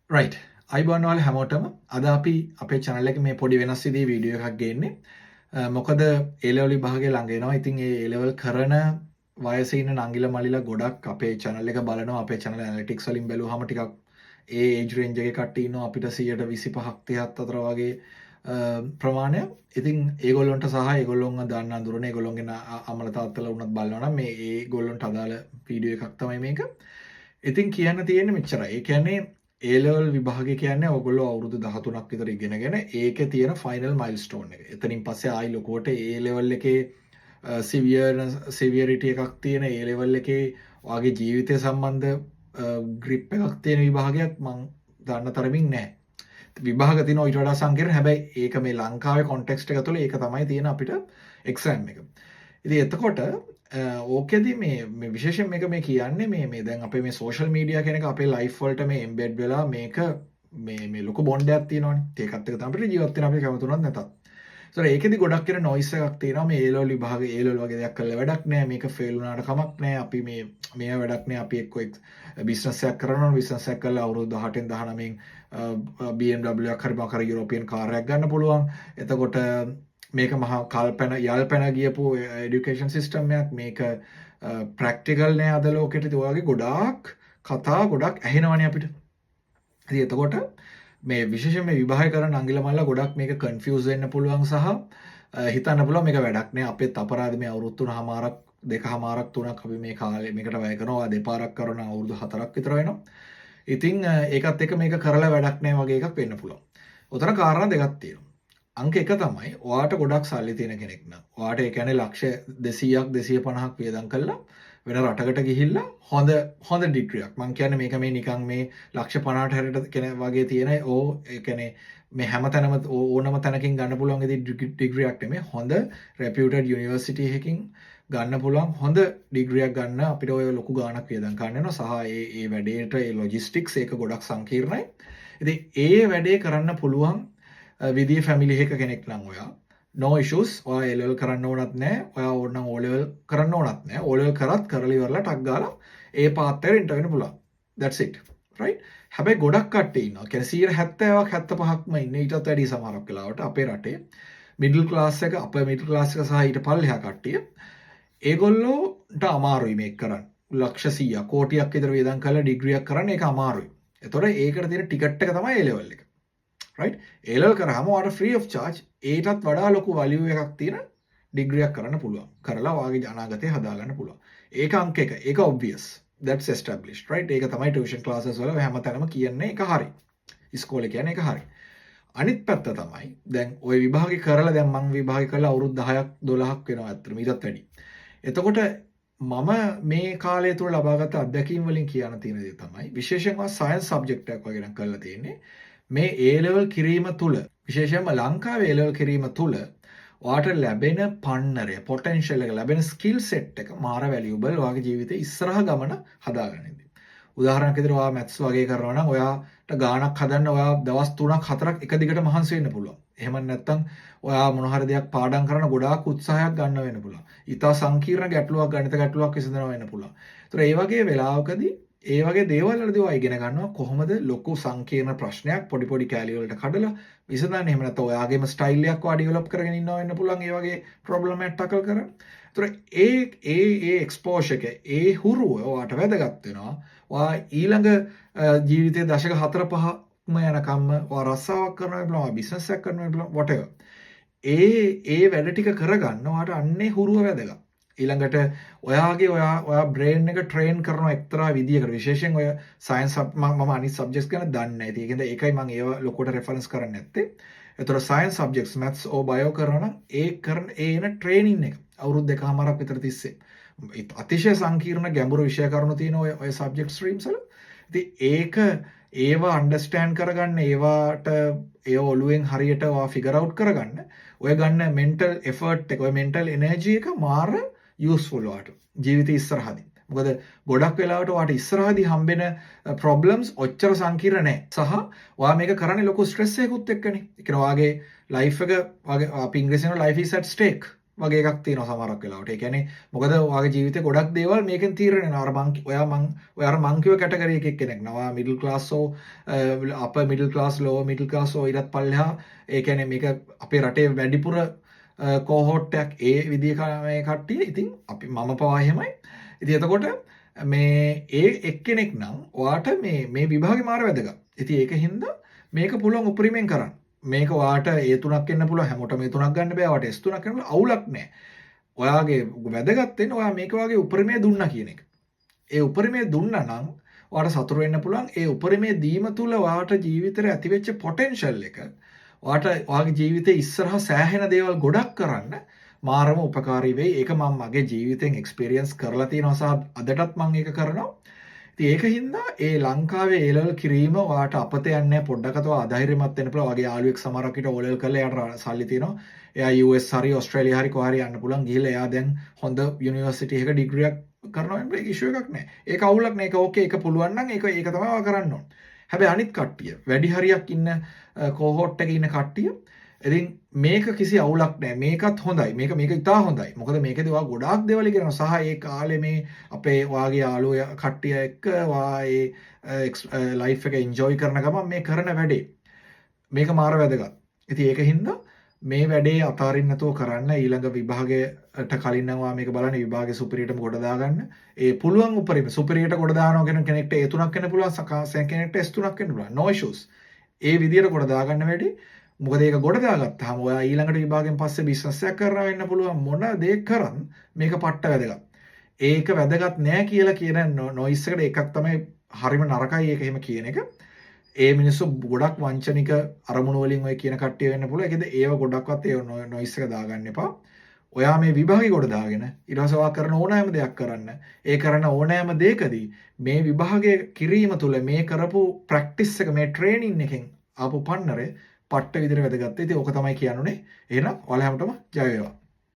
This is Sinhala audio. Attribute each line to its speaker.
Speaker 1: රයිට්. අයිබෝන් ඔයාලා හැමෝටම අද අපි අපේ channel එකේ මේ පොඩි වෙනස් විදිහේ වීඩියෝ එකක් ගේන්නේ. මොකද A level විභාගය ළඟ එනවා. ඉතින් ඒ A level කරන වයසේ ඉන්න නංගිලා මල්ලිලා ගොඩක් අපේ channel එක බලනවා. අපේ channel analytics වලින් බැලුවාම ටිකක් ඒ age range එකේ කට්ටිය ඉන්නවා. අපිට 125ක් 30ක් අතර වගේ ප්‍රමාණයක්. ඉතින් ඒගොල්ලන්ට සහ ඒගොල්ලොන්ව දන්න අඳුරන ඒගොල්ලොන්ගේ අම්මලා තාත්තලා වුණත් බලනවා නම් මේ ඒගොල්ලන්ට අදාළ වීඩියෝ එකක් තමයි මේක. ඉතින් කියන්න තියෙන්නේ මෙච්චරයි. ඒ කියන්නේ A level විභාගය කියන්නේ ඔයගොල්ලෝ අවුරුදු 13ක් විතර ඉගෙනගෙන ඒකේ තියෙන ෆයිනල් මයිල්ස්ටෝන් එක. එතනින් පස්සේ ආයි ලොකුවට A level එකේ සිවියරිටි එකක් තියෙන A level එකේ ඔයාගේ ජීවිතය සම්බන්ධ ග්‍රිප් එකක් තියෙන විභාගයක් මම දන්න තරමින් නැහැ. විභාග තියෙනවා ඊට වඩා සංකීර්ණ. හැබැයි ඒක මේ ලංකාවේ කොන්ටෙක්ස්ට් එක තුළ ඒක තමයි තියෙන අපිට එක්සෑම් එක. ඉතින් එතකොට ඕකෙදි මේ විශේෂයෙන් මේ කියන්නේ මේ දැන් අපේ මේ සෝෂල් මීඩියා කියන එක අපේ ලයිෆ් වලට මේ එම්බෙඩ් වෙලා මේක මේ ලොකු බොන්ඩයක් තියෙනවනේ. ඒකත් එක තමයි අපිට ජීවත් වෙන්න අපි කැමතුනත් නැතත්. ඒතර ඒකෙදි ගොඩක් කියන නොයිස් එකක් තියෙනවා. මේ A level විභාග A level වගේ දෙයක් කරලා වැඩක් නැහැ. මේක ෆේල් වුණාට කමක් නැහැ. අපි මේ වැඩක් නැහැ. අපි එක්ක බිස්නස් එකක් කරනවා. බිස්නස් එකක් කරලා අවුරුදු 18න් 19න් BMW එකක් හරි මොකක් හරි යුරෝපියන් කාර් එකක් ගන්න පුළුවන්. එතකොට මේක මහා යල්පැන ගියපු එඩියුකේෂන් සිස්ටම් එකක්. මේක ප්‍රැක්ටිකල් නෑ අද ලෝකෙට. ඉතින් ඔයගේ ගොඩාක් කතා ගොඩක් ඇහෙනවනේ අපිට. ඉතින් එතකොට මේ විශේෂයෙන් මේ විභාගය කරන අංගිල මල්ලා ගොඩක් මේක කන්ෆියුස් වෙන්න පුළුවන් සහ හිතන්න පුළුවන් මේක වැඩක් නෑ. අපේත් අපරාධ මේ අවුරුදු 3මාරක් 2මාරක් 3ක් අපි මේ කාලේ මේකට වැය කරනවා. දෙපාරක් කරන අවුරුදු 4ක් විතර වෙනවා. ඉතින් ඒකත් එක්ක මේක කරලා වැඩක් නෑ වගේ එකක් වෙන්න පුළුවන්. උතන කාරණා දෙකක් තියෙනවා. අංක එක තමයි ඔයාට ගොඩක් සල්ලි තියෙන කෙනෙක් නම් ඔයාට ඒ කියන්නේ ලක්ෂ 200ක් 250ක් වියදම් කළා වෙන රටකට ගිහිල්ලා හොඳ ඩිග්‍රියක් මම කියන්නේ මේක මේ නිකන් මේ ලක්ෂ 50ට හැරෙට කෙනෙක් වගේ තියෙන ඒ කියන්නේ මේ හැමතැනම ඕනම තැනකින් ගන්න පුළුවන් ඩිග්‍රියක් නෙමෙයි හොඳ රෙපියුටඩ් යුනිවර්සිටි එකකින් ගන්න පුළුවන් හොඳ ඩිග්‍රියක් ගන්න අපිට ඔය ලොකු ගාණක් වියදම් ගන්න වෙනවා සහ ඒ වැඩේට ඒ ලොජිස්ටික්ස් ඒක ගොඩක් සංකීර්ණයි. ඉතින් ඒ වැඩේ කරන්න පුළුවන් විදිහේ ෆැමිලි එක කෙනෙක් නම් ඔයා no issues ඔයා A level කරන්න ඕනත් නැහැ ඔයා ඕනනම් O level කරන්න ඕනත් නැහැ O level කරත් කරලා ඉවරලා ටක් ගාලා ඒ පාත් එකට එන්ටර් වෙන්න පුළුවන් that's it right හැබැයි ගොඩක් කට්ටිය ඉන්නවා කියන්නේ 70ක් 75ක්ම ඉන්නේ ඊටත් වැඩි සමහරක් වෙලාවට අපේ රටේ මිඩල් ක්ලාස් එක අපේ මිඩල් ක්ලාස් එක සහ ඊට පල්ලෙහා කට්ටිය ඒගොල්ලෝට අමාරුයි මේක කරන්න ලක්ෂ 100ක් කෝටියක් විතර වියදම් කරලා ඩිග්‍රියක් කරන්න ඒක අමාරුයි. ඒතොර ඒකට තියෙන ටිකට් එක තමයි A level එක. right A level කරාම ඔයාලට free of charge ඒටත් වඩා ලොකු value එකක් තියෙන ඩිග්‍රියක් කරන්න පුළුවන්. කරලා ඔයාගේ අනාගතය හදාගන්න පුළුවන්. ඒක අංක එක. ඒක obvious. That's established. right ඒක තමයි tuition classes වල හැමතැනම කියන්නේ ඒක හරි. ඉස්කෝලේ කියන්නේ ඒක හරි. අනිත් පැත්ත තමයි දැන් ওই විභාගේ කරලා දැන් මම විභාගේ කරලා අවුරුදු 10ක් 12ක් වෙනවා අතර ඊටත් වැඩි. එතකොට මම මේ කාලය තුල ලබාගත් අත්දැකීම් වලින් කියන්න තියෙන දේ තමයි විශේෂයෙන්ම සයන්ස් සබ්ජෙක්ට් එකක් වගේ නම් කරලා තියෙන්නේ. මේ A level කිරීම තුල විශේෂයෙන්ම ලංකාවේ A level කිරීම තුල ඔයාට ලැබෙන පන්නරය පොටෙන්ෂල් එක ලැබෙන ස්කිල් සෙට් එක මාර වැලියබල් ඔයාගේ ජීවිතේ ඉස්සරහ ගමන හදාගන්නදී. උදාහරණයක් විදිහට ඔයා මැත්ස් වගේ කරනවා නම් ඔයාට ගාණක් හදන්න ඔයා දවස් 3ක් 4ක් එක දිගට මහන්සි වෙන්න පුළුවන්. එහෙම නැත්නම් ඔයා මොන හරි දෙයක් පාඩම් කරන ගොඩාක් උත්සාහයක් ගන්න වෙන්න පුළුවන්. ඊට සංකීර්ණ ගැටලුවක් ගණිත ගැටලුවක් විසඳනවා වෙන්න පුළුවන්. ඒතර ඒ වගේ වෙලාවකදී ඒ වගේ දේවල් වලදී ඔයා ඉගෙන ගන්නවා කොහොමද ලොකු සංකීර්ණ ප්‍රශ්නයක් පොඩි පොඩි කැලි වලට කඩලා විසඳන්නේ. එහෙම නැත්නම් ඔයාගේම ස්ටයිල් එකක් ඔයා ඩෙවලොප් කරගෙන ඉන්නවා වෙන්න පුළුවන් ඒ වගේ ප්‍රොබ්ලම් එකක් ටැකල් කරන්න. ඒතර ඒ එක්ස්පෝෂර් එක ඒ හුරුව ඔයාට වැදගත් වෙනවා. ඔයා ඊළඟ ජීවිතයේ දශක 4-5ක්ම යනකම්ම ඔයා රස්සාවක් කරනවා වෙන්න පුළුවන්, බිස්නස් එකක් කරනවා වෙන්න පුළුවන් whatever. ඒ වැඩ ටික කරගන්න ඔයාට අන්නේ හුරුව වැදගත්. ඊළඟට ඔයා බ්‍රේන් එක ට්‍රේන් කරන එක්තරා විදියකට විශේෂයෙන් ඔය සයන්ස් මම අනිත් සබ්ජෙක්ට්ස් ගැන දන්නේ නැහැ. ඒකයි මම ඒව ලොකුට රෙෆරන්ස් කරන්නේ නැත්තේ. ඒතර සයන්ස් සබ්ජෙක්ට්ස් මැත්ස් ඕ බයෝ කරනවා නම් ඒ කරන ඒන ට්‍රේනින් එක අවුරුදු 2කමාරක් විතර තිස්සේ අතිශය සංකීර්ණ ගැඹුරු විෂය කරුණු තියෙන ඔය සබ්ජෙක්ට් ස්ට්‍රීම්ස් වල. ඉතින් ඒවා අන්ඩර්ස්ටෑන්ඩ් කරගන්න ඒවට ඒ ඔළුවෙන් හරියට ඔයා ෆිගර් අවුට් කරගන්න ඔය ගන්න මෙන්ටල් එෆර්ට් එක ඔය මෙන්ටල් එනර්ජි එක මාර යූස්ෆුල් ඔයාට ජීවිතේ ඉස්සරහදී. මොකද ගොඩක් වෙලාවට ඔයාට ඉස්සරහදී හම්බෙන ප්‍රොබ්ලම්ස් ඔච්චර සංකීර්ණ නැහැ. සහ ඔයා මේක කරන්නේ ලොකු ස්ට්‍රෙස් එකකුත් එක්කනේ. ඒ කියන්නේ ඔයාගේ ලයිෆ් එක අපි ඉංග්‍රීසියෙන් life is at stake. වගේ එකක් තියෙනවා සමහරක් වෙලාවට. ඒ කියන්නේ මොකද ඔයාගේ ජීවිතේ ගොඩක් දේවල් මේකෙන් තීරණය වෙනවා. අර ඔයා කිව්ව කැටගරි එකක් කෙනෙක් නවා. ඔයා මිඩල් ක්ලාස් හෝ upper middle class lower middle class හෝ ඊටත් පල්ලෙහා ඒ කියන්නේ මේක අපේ රටේ වැඩිපුර කෝහෝට් එකක් ඒ විදිහේ මේ කට්ටිය. ඉතින් අපි මම පවා එහෙමයි. ඉතින් එතකොට මේ ඒ එක්කෙනෙක් නම් ඔයාට මේ විභාගේ මාර වැදගත්. ඉතින් ඒකින්ද මේක පුළුවන් උපරිමයෙන් කරන්න. මේක ඔයාට A3ක් එන්න පුළුවන් හැමෝටම A3ක් ගන්න බෑ. ඔයාට S3ක් එන්න පුළුවන් අවුලක් නැහැ. ඔයාගේ වැදගත් වෙන්නේ ඔයා මේක වගේ උපරිමය දුන්නා කියන එක. ඒ උපරිමය දුන්නා නම් ඔයාට සතුටු වෙන්න පුළුවන්. ඒ උපරිමය දීම තුල ඔයාට ජීවිතේ ඇතිවෙච්ච පොටෙන්ෂල් එක ඔයාට ඔයාගේ ජීවිතේ ඉස්සරහා සෑහෙන දේවල් ගොඩක් කරන්න මාරම උපකාරී වෙයි. ඒක මම මගේ ජීවිතෙන් එක්ස්පීරියන්ස් කරලා තියෙනවා සහ අදටත් මම ඒක කරනවා. ඉතින් ඒකින්ද ඒ ලංකාවේ A level කිරීම ඔයාට අපතේ යන්නේ පොඩ්ඩකට ඔයා අධෛර්යමත් වෙන්න පුළුවන්. වගේ යාළුවෙක් සමහරක් විට O level කරලා එයාට සල්ලි තියෙනවා. එයා US හරි ඕස්ට්‍රේලියා හරි කොහරි යන්න පුළුවන්. ගිහිල්ලා එයා දැන් හොඳ යුනිවර්සිටි එකක ඩිග්‍රියක් කරනවා නම් ඒක ඉෂුව එකක් නෑ. ඒක අවුලක් නෑ. ඒක ඕකේ. ඒක පුළුවන් නම් ඒක තමයි ඔයා කරන්න ඕන. හැබැයි අනිත් කට්ටිය වැඩි හරියක් ඉන්න කෝහෝට් එකේ ඉන්න කට්ටිය ඉතින් මේක කිසි අවුලක් නෑ. මේකත් හොඳයි. මේක ඉතා හොඳයි. මොකද මේකදී ඔයා ගොඩාක් දේවල් ඉගෙනනවා. සහ ඒ කාලේ මේ අපේ වාගේ යාළුවෝ කට්ටිය එක්ක ඔයා ඒ ලයිෆ් එක එන්ජොයි කරන ගමන් මේ කරන වැඩේ මේක මාර වැදගත්. ඉතින් ඒකින්ද මේ වැඩේ අතාරින්න නැතුව කරන්න ඊළඟ විභාගයට කලින් නම් ඔයා මේක බලන්න විභාගේ සුපිරියටම කොට දාගන්න. ඒ පුළුවන් උපරිම සුපිරියට කොට දානවා කියන කෙනෙක්ට A3ක් වෙන්න පුළුවන්. කෙනෙක්ට S3ක් වෙන්න පුළුවන්. no issues. ඒ විදියට කොට දාගන්න වැඩි. මොකද ඒක ගොඩ දාගත්තාම ඔයා ඊළඟට විභාගයෙන් පස්සේ බිස්නස් එකක් කරලා වෙන්න පුළුවන් මොන දේ කරන් මේක පට්ට වැදගත්. ඒක වැදගත් නෑ කියලා කියන නොයිස් එකට එකක් තමයි හරිම නරකයි ඒක එහෙම කියන එක. ඒ මිනිස්සු ගොඩක් වංචනික අරමුණු වලින් ඔය කියන කට්ටිය වෙන්න පුළුවන්. ඒකද ඒව ගොඩක්වත් ඒ නොයිස් එක දාගන්න එපා. ඔයා මේ විභාගේ ගොඩ දාගෙන ඊට පස්සේ ඔයා කරන ඕනෑම දෙයක් කරන්න. ඒ කරන ඕනෑම දෙයකදී මේ විභාගයේ කිරීම තුළ මේ කරපු ප්‍රැක්ටිස් එක මේ ට්‍රේනින් එකෙන් ආපු පන්නරේ පට්ට විදිහට වැදගත්. ඉතින් ඕක තමයි කියන්නුනේ. එහෙනම් ඔයාලා හැමෝටම ජය වේවා.